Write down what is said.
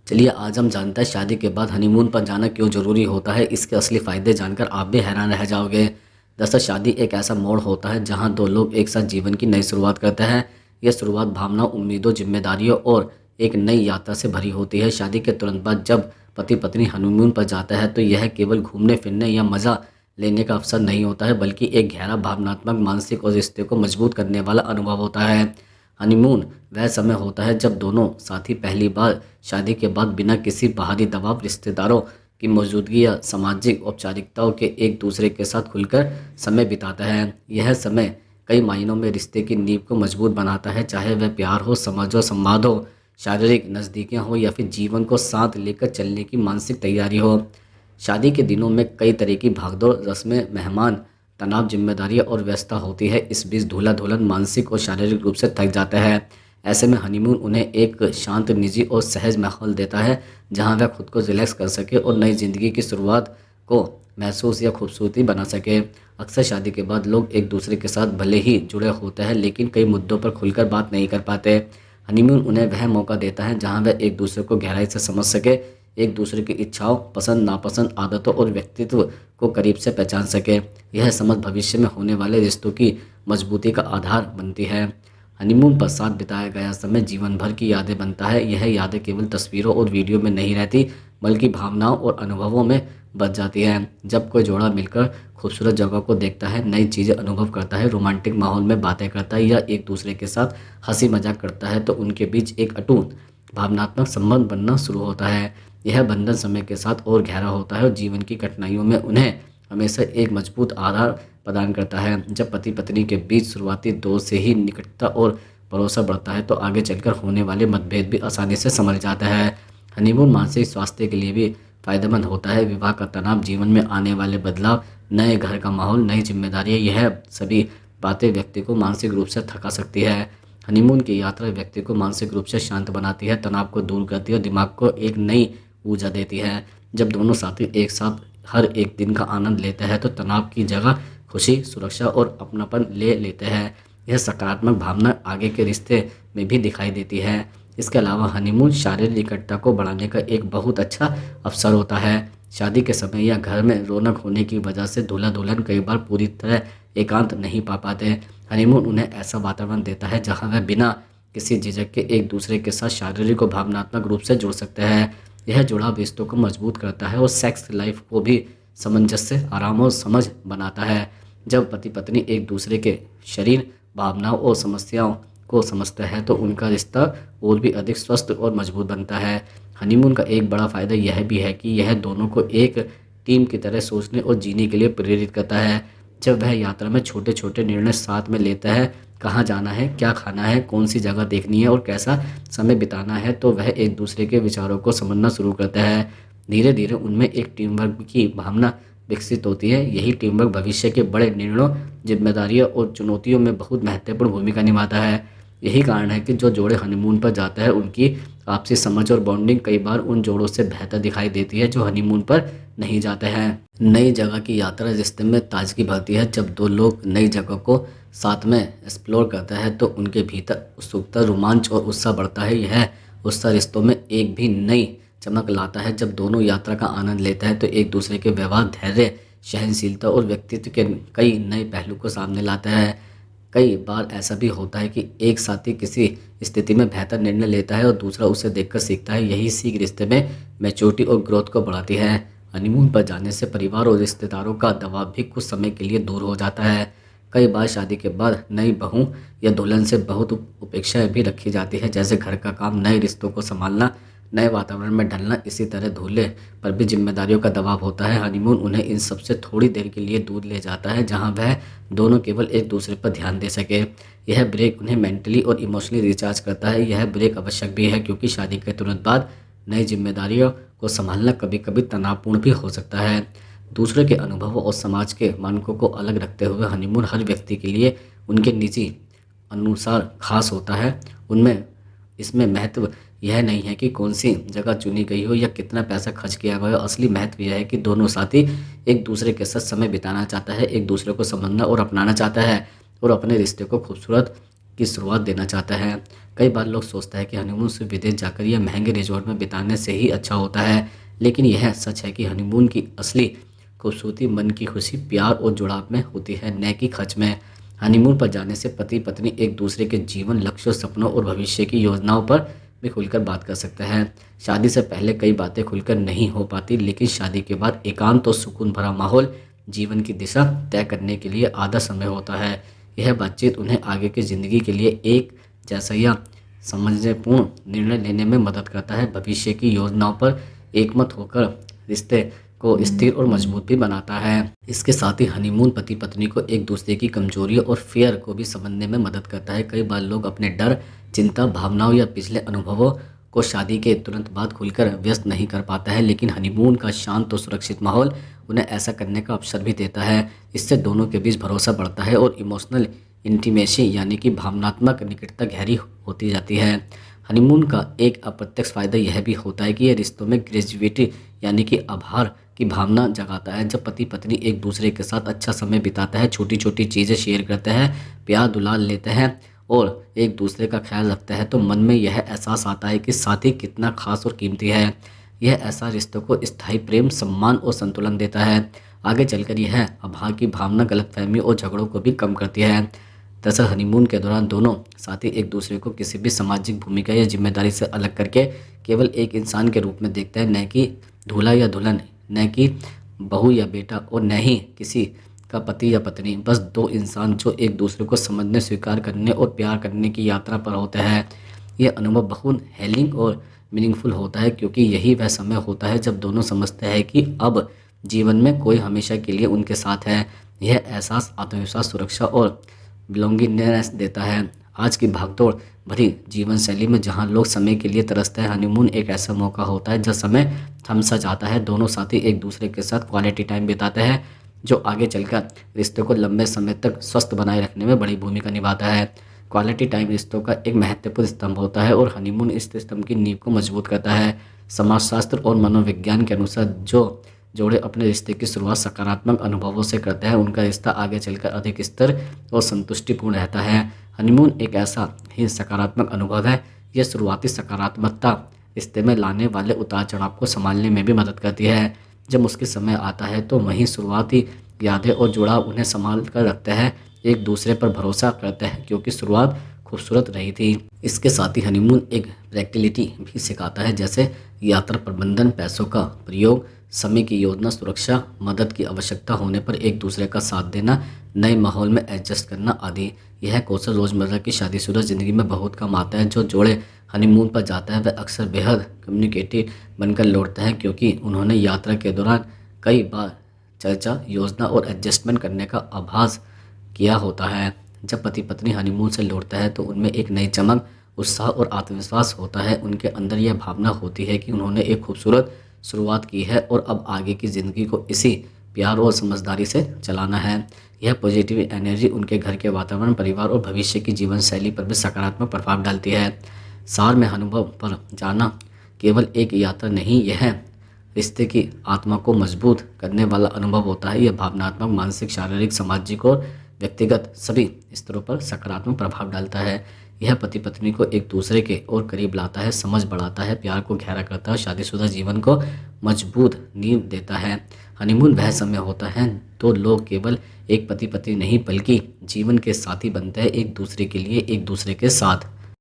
चलिए आज हम जानते हैं शादी के बाद हनीमून पर जाना क्यों ज़रूरी होता है। इसके असली फ़ायदे जानकर आप भी हैरान रह जाओगे। दरअसल शादी एक ऐसा मोड़ होता है जहां दो लोग एक साथ जीवन की नई शुरुआत करते हैं। यह शुरुआत भावना, उम्मीदों, जिम्मेदारियों और एक नई यात्रा से भरी होती है। शादी के तुरंत बाद जब पति पत्नी हनीमून पर जाता है तो यह केवल घूमने फिरने या मज़ा लेने का अवसर नहीं होता है, बल्कि एक गहरा भावनात्मक, मानसिक और रिश्ते को मजबूत करने वाला अनुभव होता है। हनीमून वह समय होता है जब दोनों साथी पहली बार शादी के बाद बिना किसी बाहरी दबाव, रिश्तेदारों की मौजूदगी या सामाजिक औपचारिकताओं के एक दूसरे के साथ खुलकर समय बिताते हैं। यह समय कई मायनों में रिश्ते की नींव को मजबूत बनाता है, चाहे वह प्यार हो, समझ हो, संवाद हो, शारीरिक नज़दीकियाँ हो या फिर जीवन को साथ लेकर चलने की मानसिक तैयारी हो। शादी के दिनों में कई तरह की भागदौड़, रस्में, मेहमान, तनाव, जिम्मेदारियां और व्यस्तता होती है। इस बीच दूल्हा दुल्हन मानसिक और शारीरिक रूप से थक जाते हैं। ऐसे में हनीमून उन्हें एक शांत, निजी और सहज माहौल देता है जहां वह खुद को रिलैक्स कर सके और नई जिंदगी की शुरुआत को महसूस या खूबसूरती बना सके। अक्सर शादी के बाद लोग एक दूसरे के साथ भले ही जुड़े होते हैं, लेकिन कई मुद्दों पर खुलकर बात नहीं कर पाते। हनीमून उन्हें वह मौका देता है जहां वह एक दूसरे को गहराई से समझ सके, एक दूसरे की इच्छाओं, पसंद नापसंद, आदतों और व्यक्तित्व को करीब से पहचान सके। यह समझ भविष्य में होने वाले रिश्तों की मजबूती का आधार बनती है। हनीमून पर साथ बिताया गया समय जीवन भर की यादें बनता है। यह यादें केवल तस्वीरों और वीडियो में नहीं रहती, बल्कि भावनाओं और अनुभवों में बच जाती हैं। जब कोई जोड़ा मिलकर खूबसूरत जगह को देखता है, नई चीज़ें अनुभव करता है, रोमांटिक माहौल में बातें करता है या एक दूसरे के साथ हंसी मजाक करता है, तो उनके बीच एक अटूट भावनात्मक संबंध बनना शुरू होता है। यह बंधन समय के साथ और गहरा होता है और जीवन की कठिनाइयों में उन्हें हमेशा एक मजबूत आधार प्रदान करता है। जब पति पत्नी के बीच शुरुआती दौर से ही निकटता और भरोसा बढ़ता है तो आगे चलकर होने वाले मतभेद भी आसानी से समझ जाता है। हनीमून मानसिक स्वास्थ्य के लिए भी फायदेमंद होता है। विवाह का तनाव, जीवन में आने वाले बदलाव, नए घर का माहौल, नई जिम्मेदारियां, यह सभी बातें व्यक्ति को मानसिक रूप से थका सकती है। हनीमून की यात्रा व्यक्ति को मानसिक रूप से शांत बनाती है, तनाव को दूर करती है और दिमाग को एक नई ऊर्जा देती है। जब दोनों साथी एक साथ हर एक दिन का आनंद लेते हैं तो तनाव की जगह खुशी, सुरक्षा और अपनापन ले लेते हैं। यह सकारात्मक भावना आगे के रिश्ते में भी दिखाई देती है। इसके अलावा हनीमून शारीरिक निकटता को बढ़ाने का एक बहुत अच्छा अवसर होता है। शादी के समय या घर में रौनक होने की वजह से दूल्हा दुल्हन कई बार पूरी तरह एकांत नहीं पा पाते। हनीमून उन्हें ऐसा वातावरण देता है जहां वह बिना किसी झिझक के एक दूसरे के साथ शारीरिक और भावनात्मक रूप से जुड़ सकते हैं। यह जुड़ाव रिश्तों को मजबूत करता है और सेक्स लाइफ को भी सामंजस्य, आराम और समझ बनाता है। जब पति पत्नी एक दूसरे के शरीर, भावनाओं और समस्याओं को समझते हैं तो उनका रिश्ता और भी अधिक स्वस्थ और मजबूत बनता है। हनीमून का एक बड़ा फायदा यह भी है कि यह दोनों को एक टीम की तरह सोचने और जीने के लिए प्रेरित करता है। जब वह यात्रा में छोटे छोटे निर्णय साथ में लेता है, कहाँ जाना है, क्या खाना है, कौन सी जगह देखनी है और कैसा समय बिताना है, तो वह एक दूसरे के विचारों को समझना शुरू करता है। धीरे धीरे उनमें एक टीम वर्क की भावना विकसित होती है। यही टीम वर्क भविष्य के बड़े निर्णयों, जिम्मेदारियों और चुनौतियों में बहुत महत्वपूर्ण भूमिका निभाता है। यही कारण है कि जो जोड़े हनीमून पर जाते हैं उनकी आपसी समझ और बॉन्डिंग कई बार उन जोड़ों से बेहतर दिखाई देती है जो हनीमून पर नहीं जाते हैं। नई जगह की यात्रा रिश्ते में ताजगी भरती है। जब दो लोग नई जगह को साथ में एक्सप्लोर करते हैं तो उनके भीतर उत्सुकता, रोमांच और उत्साह बढ़ता है। यह उत्साह रिश्तों में एक भी नई चमक लाता है। जब दोनों यात्रा का आनंद लेते हैं तो एक दूसरे के व्यवहार, धैर्य, सहनशीलता और व्यक्तित्व के कई नए पहलू को सामने लाता है। कई बार ऐसा भी होता है कि एक साथी किसी स्थिति में बेहतर निर्णय लेता है और दूसरा उसे देखकर सीखता है। यही सीख रिश्ते में मैच्योरिटी और ग्रोथ को बढ़ाती है। हनीमून पर जाने से परिवार और रिश्तेदारों का दबाव भी कुछ समय के लिए दूर हो जाता है। कई बार शादी के बाद नई बहू या दुल्हन से बहुत उपेक्षाएं भी रखी जाती है, जैसे घर का काम, नए रिश्तों को संभालना, नए वातावरण में ढलना। इसी तरह दूल्हे पर भी जिम्मेदारियों का दबाव होता है। हनीमून उन्हें इन सबसे थोड़ी देर के लिए दूर ले जाता है जहां वह दोनों केवल एक दूसरे पर ध्यान दे सके। यह ब्रेक उन्हें मेंटली और इमोशनली रिचार्ज करता है। यह ब्रेक आवश्यक भी है क्योंकि शादी के तुरंत बाद नई जिम्मेदारियों को संभालना कभी कभी तनावपूर्ण भी हो सकता है। दूसरे के अनुभवों और समाज के मानकों को अलग रखते हुए हनीमून हर व्यक्ति के लिए उनके निजी अनुसार खास होता है। उनमें इसमें महत्व यह नहीं है कि कौन सी जगह चुनी गई हो या कितना पैसा खर्च किया गया हो। असली महत्व यह है कि दोनों साथी एक दूसरे के साथ समय बिताना चाहता है, एक दूसरे को समझना और अपनाना चाहता है और अपने रिश्ते को खूबसूरत की शुरुआत देना चाहता है। कई बार लोग सोचते हैं कि हनीमून सिर्फ विदेश जाकर या महंगे रिजॉर्ट में बिताने से ही अच्छा होता है, लेकिन यह सच है कि हनीमून की असली खूबसूरती मन की खुशी, प्यार और जुड़ाव में होती है, न कि खर्च में। हनीमून पर जाने से पति पत्नी एक दूसरे के जीवन लक्ष्यों, सपनों और भविष्य की योजनाओं पर भी खुलकर बात कर सकते हैं। शादी से पहले कई बातें खुलकर नहीं हो पाती, लेकिन शादी के बाद एकांत और सुकून भरा माहौल जीवन की दिशा तय करने के लिए आधा समय होता है। यह बातचीत उन्हें आगे की ज़िंदगी के लिए एक जैसा या समझपूर्ण निर्णय लेने में मदद करता है। भविष्य की योजनाओं पर एकमत होकर रिश्ते को स्थिर और मजबूत भी बनाता है। इसके साथ ही हनीमून पति पत्नी को एक दूसरे की कमजोरियों और फेयर को भी समझने में मदद करता है। कई बार लोग अपने डर, चिंता, भावनाओं या पिछले अनुभवों को शादी के तुरंत बाद खुलकर व्यक्त नहीं कर पाता है, लेकिन हनीमून का शांत और सुरक्षित माहौल उन्हें ऐसा करने का अवसर भी देता है। इससे दोनों के बीच भरोसा बढ़ता है और इमोशनल इंटीमेसी यानी कि भावनात्मक निकटता गहरी होती जाती है। हनीमून का एक अप्रत्यक्ष फ़ायदा यह भी होता है कि यह रिश्तों में ग्रेजुएटी यानी कि आभार की भावना जगाता है। जब पति पत्नी एक दूसरे के साथ अच्छा समय बिताते हैं, छोटी छोटी चीज़ें शेयर करते हैं, प्यार दुलार लेते हैं और एक दूसरे का ख्याल रखते हैं, तो मन में यह एहसास आता है कि साथी कितना खास और कीमती है। यह ऐसा रिश्तों को स्थायी प्रेम, सम्मान और संतुलन देता है। आगे चलकर यह आभार की भावना गलतफहमी और झगड़ों को भी कम करती है। दरअसल हनीमून के दौरान दोनों साथी एक दूसरे को किसी भी सामाजिक भूमिका या जिम्मेदारी से अलग करके केवल एक इंसान के रूप में देखते हैं, न कि दूल्हा या दुल्हन, न कि बहू या बेटा और न ही किसी का पति या पत्नी। बस दो इंसान जो एक दूसरे को समझने, स्वीकार करने और प्यार करने की यात्रा पर होते हैं। यह अनुभव बहुत हेलिंग और मीनिंगफुल होता है, क्योंकि यही वह समय होता है जब दोनों समझते हैं कि अब जीवन में कोई हमेशा के लिए उनके साथ है। यह एहसास आत्मविश्वास, सुरक्षा और बिलोंगिंगनेस देता है। आज की भागदौड़ भरी जीवन शैली में जहां लोग समय के लिए तरसते हैं, हनीमून एक ऐसा मौका होता है जब समय थम सा जाता है। दोनों साथी एक दूसरे के साथ क्वालिटी टाइम बिताते हैं, जो आगे चलकर रिश्ते को लंबे समय तक स्वस्थ बनाए रखने में बड़ी भूमिका निभाता है। क्वालिटी टाइम रिश्तों का एक महत्वपूर्ण स्तंभ होता है और हनीमून इस स्तंभ की नींव को मजबूत करता है। समाजशास्त्र और मनोविज्ञान के अनुसार जो जोड़े अपने रिश्ते की शुरुआत सकारात्मक अनुभवों से करते हैं, उनका रिश्ता आगे चलकर अधिक स्थिर और संतुष्टिपूर्ण रहता है। हनीमून एक ऐसा ही सकारात्मक अनुभव है। यह शुरुआती सकारात्मकता रिश्ते में लाने वाले उतार चढ़ाव को संभालने में भी मदद करती है। जब मुश्किल समय आता है तो वहीं शुरुआती यादें और जुड़ाव उन्हें संभाल कर रखते हैं, एक दूसरे पर भरोसा करते हैं, क्योंकि शुरुआत खूबसूरत रही थी। इसके साथ ही हनीमून एक प्रैक्टिलिटी भी सिखाता है, जैसे यात्रा प्रबंधन, पैसों का प्रयोग, समय की योजना, सुरक्षा, मदद की आवश्यकता होने पर एक दूसरे का साथ देना, नए माहौल में एडजस्ट करना आदि। यह कौशल रोज़मर्रा की शादीशुदा ज़िंदगी में बहुत काम आता है। जो जोड़े हनीमून पर जाता है वह अक्सर बेहद कम्युनिकेटिव बनकर लौटते हैं, क्योंकि उन्होंने यात्रा के दौरान कई बार चर्चा, योजना और एडजस्टमेंट करने का आभास किया होता है। जब पति पत्नी हनीमून से लौटता है तो उनमें एक नई चमक, उत्साह और आत्मविश्वास होता है। उनके अंदर यह भावना होती है कि उन्होंने एक खूबसूरत शुरुआत की है और अब आगे की ज़िंदगी को इसी प्यार और समझदारी से चलाना है। यह पॉजिटिव एनर्जी उनके घर के वातावरण, परिवार और भविष्य की जीवन शैली पर भी सकारात्मक प्रभाव डालती है। सार में अनुभव पर जाना केवल एक यात्रा नहीं, यह रिश्ते की आत्मा को मजबूत करने वाला अनुभव होता है। यह भावनात्मक, मानसिक, शारीरिक, सामाजिक और व्यक्तिगत सभी स्तरों पर सकारात्मक प्रभाव डालता है। यह पति पत्नी को एक दूसरे के और करीब लाता है, समझ बढ़ाता है, प्यार को गहरा करता है, शादीशुदा जीवन को मजबूत नींव देता है। हनीमून वह समय होता है तो लोग केवल एक पति पत्नी नहीं बल्कि जीवन के साथी बनते हैं, एक दूसरे के लिए, एक दूसरे के साथ।